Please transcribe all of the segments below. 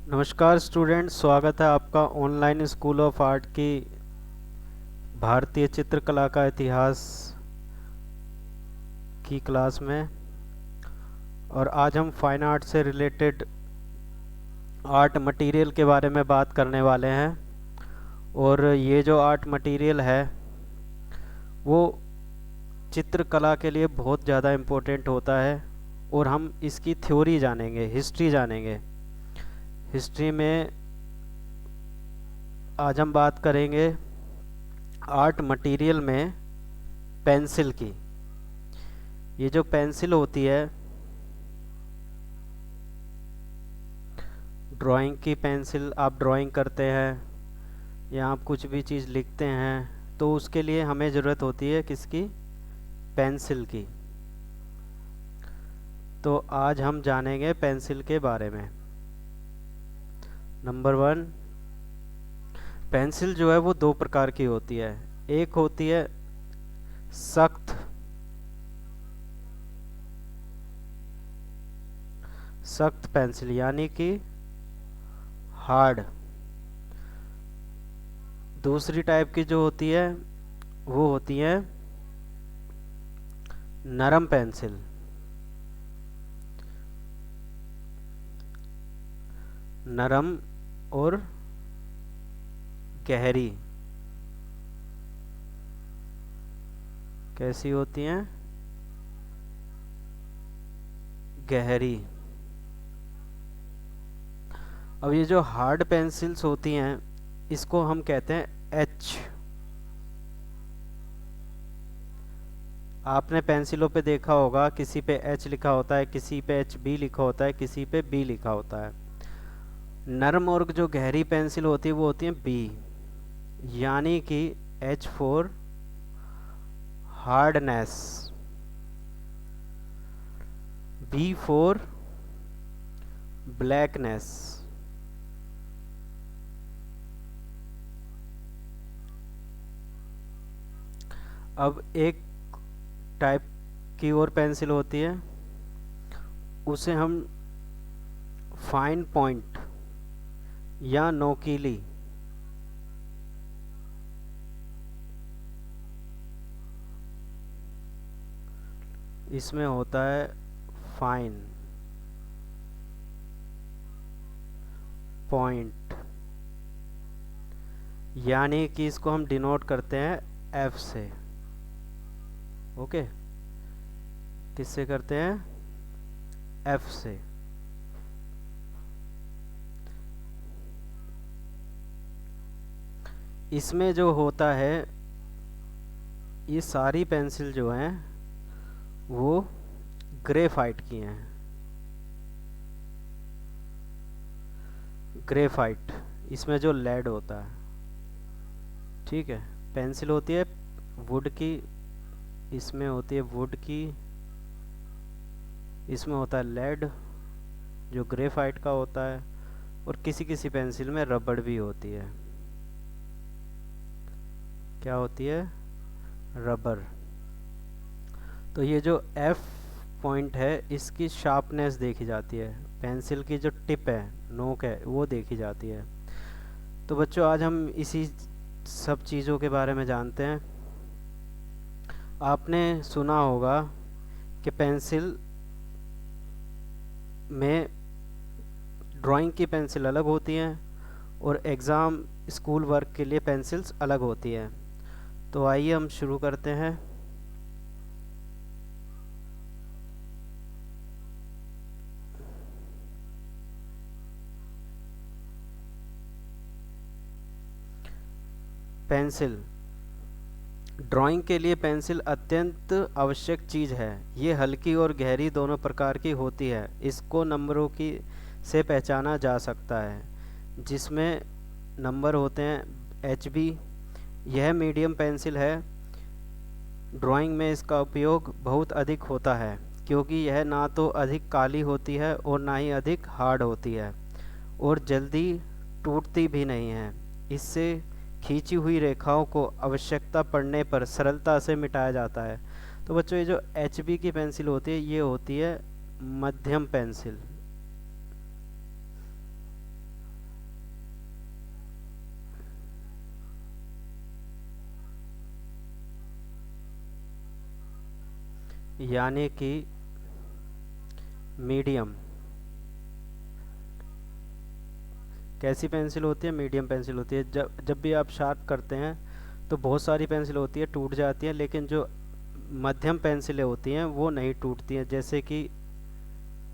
नमस्कार स्टूडेंट, स्वागत है आपका ऑनलाइन स्कूल ऑफ आर्ट की भारतीय चित्रकला का इतिहास की क्लास में। और आज हम फाइन आर्ट से रिलेटेड आर्ट मटेरियल के बारे में बात करने वाले हैं। और ये जो आर्ट मटेरियल है वो चित्रकला के लिए बहुत ज़्यादा इम्पोर्टेंट होता है। और हम इसकी थ्योरी जानेंगे, हिस्ट्री जानेंगे। हिस्ट्री में आज हम बात करेंगे आर्ट मटेरियल में पेंसिल की। ये जो पेंसिल होती है, ड्राइंग की पेंसिल, आप ड्राइंग करते हैं या आप कुछ भी चीज़ लिखते हैं तो उसके लिए हमें ज़रूरत होती है किसकी? पेंसिल की। तो आज हम जानेंगे पेंसिल के बारे में। नंबर 1, पेंसिल जो है वो दो प्रकार की होती है। एक होती है सख्त सख्त पेंसिल यानी कि हार्ड। दूसरी टाइप की जो होती है वो होती है नरम पेंसिल। नरम और गहरी। कैसी होती हैं? गहरी। अब ये जो हार्ड पेंसिल्स होती हैं इसको हम कहते हैं एच। आपने पेंसिलों पे देखा होगा, किसी पे एच लिखा होता है, किसी पे एच बी लिखा होता है, किसी पे बी लिखा होता है। नरम और जो गहरी पेंसिल होती है वो होती है बी, यानी कि H four hardness, B four blackness. अब एक टाइप की और पेंसिल होती है, उसे हम फाइन पॉइंट या नोकीली, इसमें होता है फाइन पॉइंट, यानी कि इसको हम डिनोट करते हैं एफ से। ओके, किससे करते हैं? एफ से। इसमें जो होता है, ये सारी पेंसिल जो हैं वो ग्रेफाइट की हैं। ग्रेफाइट, इसमें जो लेड होता है, ठीक है। पेंसिल होती है वुड की, इसमें होती है वुड की, इसमें होता है लेड जो ग्रेफाइट का होता है, और किसी किसी पेंसिल में रबड़ भी होती है। क्या होती है? रबर। तो ये जो एफ पॉइंट है इसकी शार्पनेस देखी जाती है, पेंसिल की जो टिप है, नोक है, वो देखी जाती है। तो बच्चों आज हम इसी सब चीज़ों के बारे में जानते हैं। आपने सुना होगा कि पेंसिल में ड्राइंग की पेंसिल अलग होती हैं और एग्ज़ाम स्कूल वर्क के लिए पेंसिल्स अलग होती हैं। तो आइए हम शुरू करते हैं। पेंसिल, ड्राइंग के लिए पेंसिल अत्यंत आवश्यक चीज़ है। ये हल्की और गहरी दोनों प्रकार की होती है। इसको नंबरों की से पहचाना जा सकता है, जिसमें नंबर होते हैं एच बी। यह मीडियम पेंसिल है। ड्राइंग में इसका उपयोग बहुत अधिक होता है क्योंकि यह ना तो अधिक काली होती है और ना ही अधिक हार्ड होती है, और जल्दी टूटती भी नहीं है। इससे खींची हुई रेखाओं को आवश्यकता पड़ने पर सरलता से मिटाया जाता है। तो बच्चों ये जो एच बी की पेंसिल होती है ये होती है मध्यम पेंसिल। यानी कि मीडियम। कैसी पेंसिल होती है? मीडियम पेंसिल होती है। जब जब भी आप शार्प करते हैं तो बहुत सारी पेंसिल होती है, टूट जाती है, लेकिन जो मध्यम पेंसिलें होती हैं वो नहीं टूटती हैं, जैसे कि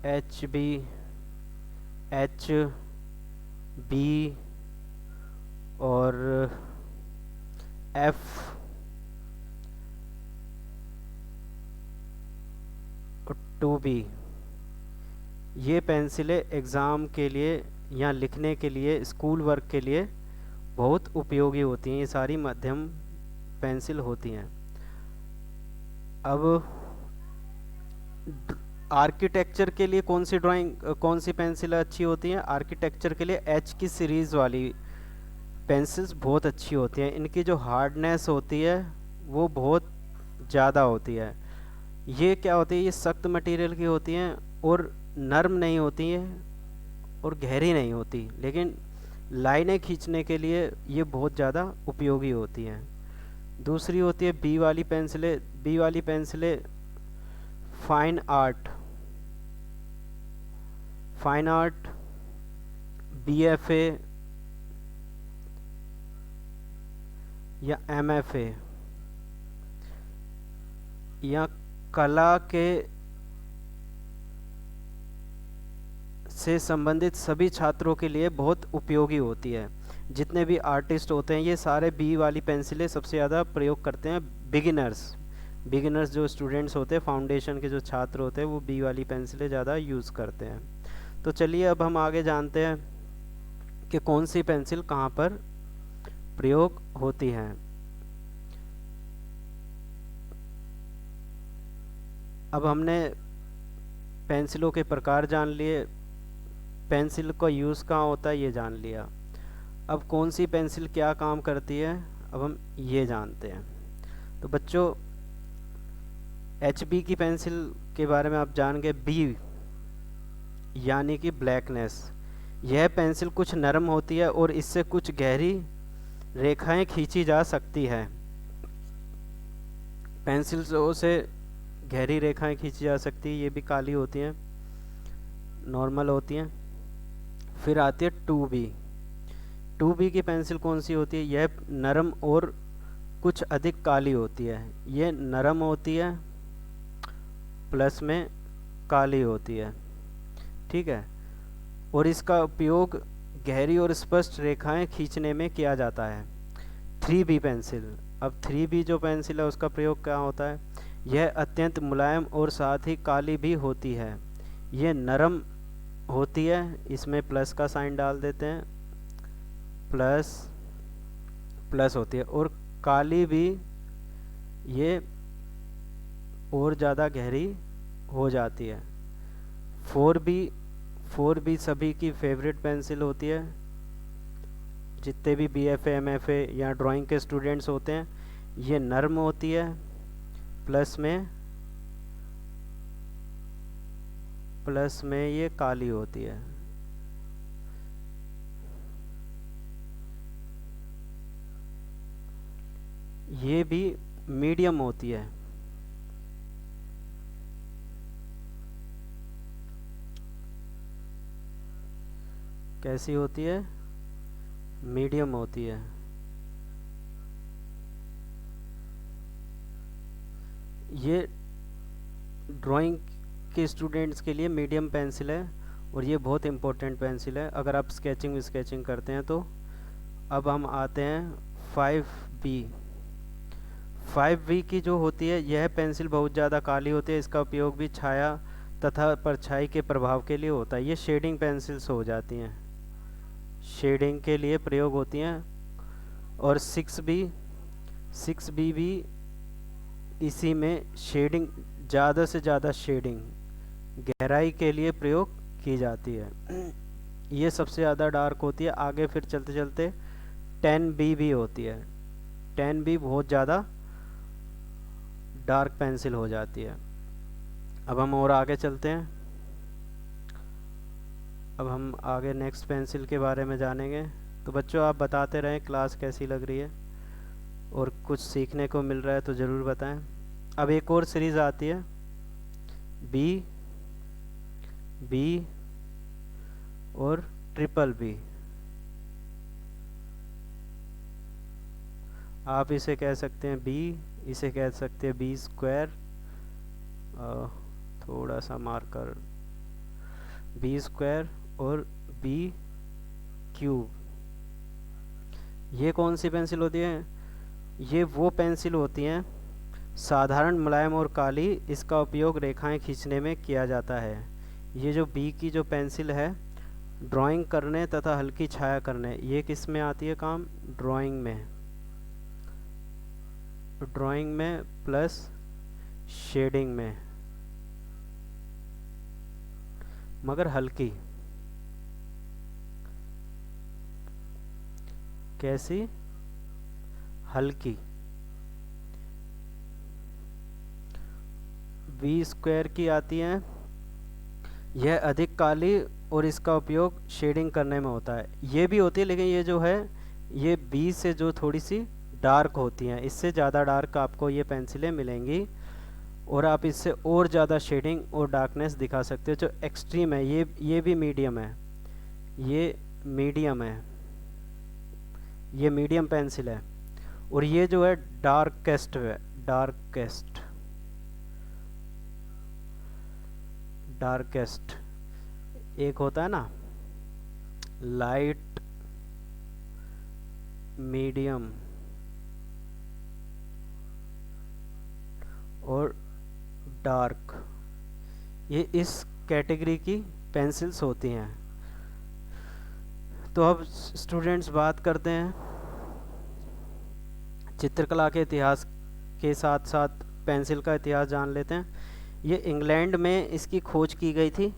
एच बी, एच बी और एफ, टू बी। ये पेंसिलें एग्ज़ाम के लिए या लिखने के लिए, स्कूल वर्क के लिए बहुत उपयोगी होती हैं। ये सारी मध्यम पेंसिल होती हैं। अब आर्किटेक्चर के लिए कौन सी पेंसिल अच्छी होती हैं? आर्किटेक्चर के लिए एच की सीरीज़ वाली पेंसिल्स बहुत अच्छी होती हैं। इनकी जो हार्डनेस होती है वो बहुत ज़्यादा होती है। ये क्या होती है? ये सख्त मटेरियल की होती हैं और नरम नहीं होती हैं और गहरी नहीं होती, लेकिन लाइनें खींचने के लिए ये बहुत ज़्यादा उपयोगी होती हैं। दूसरी होती है बी वाली पेंसिलें। बी वाली पेंसिलें फाइन आर्ट, बीएफए या एमएफए या कला के से संबंधित सभी छात्रों के लिए बहुत उपयोगी होती है। जितने भी आर्टिस्ट होते हैं ये सारे बी वाली पेंसिलें सबसे ज़्यादा प्रयोग करते हैं। बिगिनर्स जो स्टूडेंट्स होते हैं, फाउंडेशन के जो छात्र होते हैं, वो बी वाली पेंसिलें ज़्यादा यूज़ करते हैं। तो चलिए अब हम आगे जानते हैं कि कौन सी पेंसिल कहाँ पर प्रयोग होती है। अब हमने पेंसिलों के प्रकार जान लिए, पेंसिल का यूज़ कहाँ होता है ये जान लिया। अब कौन सी पेंसिल क्या काम करती है अब हम ये जानते हैं। तो बच्चों, HB की पेंसिल के बारे में आप जान गए। बी यानी कि ब्लैकनेस। यह पेंसिल कुछ नरम होती है और इससे कुछ गहरी रेखाएं खींची जा सकती है। पेंसिल से गहरी रेखाएं खींची जा सकती है। ये भी काली होती हैं, नॉर्मल होती हैं। फिर आती है 2B। 2B की पेंसिल कौन सी होती है? यह नरम और कुछ अधिक काली होती है। यह नरम होती है प्लस में काली होती है, ठीक है। और इसका उपयोग गहरी और स्पष्ट रेखाएं खींचने में किया जाता है। 3B pencil. अब 3B जो पेंसिल है उसका प्रयोग क्या होता है? यह अत्यंत मुलायम और साथ ही काली भी होती है। यह नरम होती है, इसमें प्लस का साइन डाल देते हैं, प्लस होती है। और काली भी, ये और ज़्यादा गहरी हो जाती है। 4B सभी की फेवरेट पेंसिल होती है। जितने भी BFA MFA या ड्राइंग के स्टूडेंट्स होते हैं, ये नरम होती है प्लस में ये काली होती है। ये भी मीडियम होती है। कैसी होती है? मीडियम होती है। ये ड्राइंग के स्टूडेंट्स के लिए मीडियम पेंसिल है और ये बहुत इम्पोर्टेंट पेंसिल है अगर आप स्केचिंग करते हैं तो। अब हम आते हैं 5B। 5B की जो होती है, यह पेंसिल बहुत ज़्यादा काली होती है। इसका उपयोग भी छाया तथा परछाई के प्रभाव के लिए होता है। ये शेडिंग पेंसिल्स हो जाती हैं, शेडिंग के लिए प्रयोग होती हैं। और 6B भी इसी में शेडिंग, ज़्यादा से ज़्यादा शेडिंग, गहराई के लिए प्रयोग की जाती है। ये सबसे ज़्यादा डार्क होती है। आगे फिर चलते चलते 10B भी होती है। 10B बहुत ज़्यादा डार्क पेंसिल हो जाती है। अब हम और आगे चलते हैं। अब हम आगे नेक्स्ट पेंसिल के बारे में जानेंगे। तो बच्चों, आप बताते रहें क्लास कैसी लग रही है और कुछ सीखने को मिल रहा है तो ज़रूर बताएं। अब एक और सीरीज़ आती है बी, बी और ट्रिपल बी। आप इसे कह सकते हैं बी, इसे कह सकते हैं बी स्क्वायर, थोड़ा सा मार्कर, बी स्क्वायर और बी क्यूब। ये कौन सी पेंसिल होती है? ये वो पेंसिल होती हैं साधारण, मुलायम और काली। इसका उपयोग रेखाएं खींचने में किया जाता है। ये जो बी की जो पेंसिल है, ड्राइंग करने तथा हल्की छाया करने, ये किस में आती है काम? ड्राइंग में। ड्राइंग में प्लस शेडिंग में, मगर हल्की। कैसी? हल्की। बी स्क्वायर की आती है, यह अधिक काली और इसका उपयोग शेडिंग करने में होता है। ये भी होती है, लेकिन ये जो है ये बी से जो थोड़ी सी डार्क होती हैं, इससे ज़्यादा डार्क आपको ये पेंसिलें मिलेंगी और आप इससे और ज़्यादा शेडिंग और डार्कनेस दिखा सकते हो। जो एक्सट्रीम है ये भी मीडियम है, ये मीडियम है, ये मीडियम पेंसिल है। और ये जो है डार्केस्ट है, डार्केस्ट, डार्केस्ट। एक होता है ना लाइट, मीडियम और डार्क, ये इस कैटेगरी की पेंसिल्स होती हैं। तो अब स्टूडेंट्स बात करते हैं चित्रकला के इतिहास के साथ साथ पेंसिल का इतिहास जान लेते हैं। ये इंग्लैंड में इसकी खोज की गई थी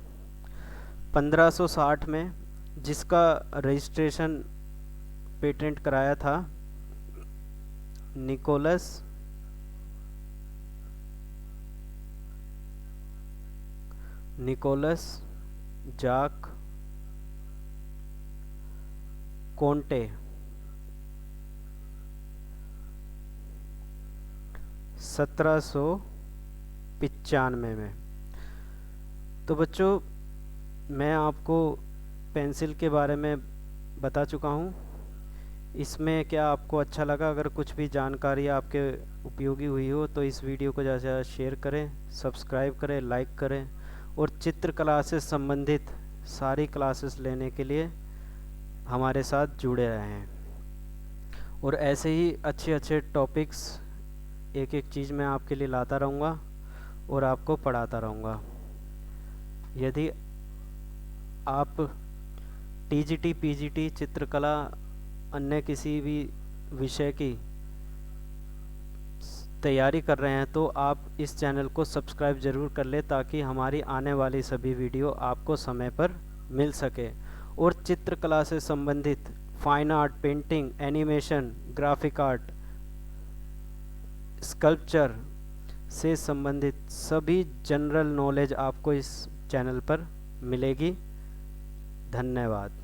1560 में, जिसका रजिस्ट्रेशन पेटेंट कराया था निकोलस जाक कोंटे 1795 में। तो बच्चों, मैं आपको पेंसिल के बारे में बता चुका हूँ। इसमें क्या आपको अच्छा लगा? अगर कुछ भी जानकारी आपके उपयोगी हुई हो तो इस वीडियो को ज़्यादा से ज़्यादा शेयर करें, सब्सक्राइब करें, लाइक करें और चित्रकला से संबंधित सारी क्लासेस लेने के लिए हमारे साथ जुड़े रहें। और ऐसे ही अच्छे अच्छे टॉपिक्स, एक एक चीज़ मैं आपके लिए लाता रहूँगा और आपको पढ़ाता रहूँगा। यदि आप टीजीटी, पीजीटी, चित्रकला, अन्य किसी भी विषय की तैयारी कर रहे हैं तो आप इस चैनल को सब्सक्राइब ज़रूर कर लें, ताकि हमारी आने वाली सभी वीडियो आपको समय पर मिल सके। और चित्रकला से संबंधित fine art, painting, animation, graphic art, sculpture से संबंधित सभी जनरल नॉलेज आपको इस चैनल पर मिलेगी। धन्यवाद।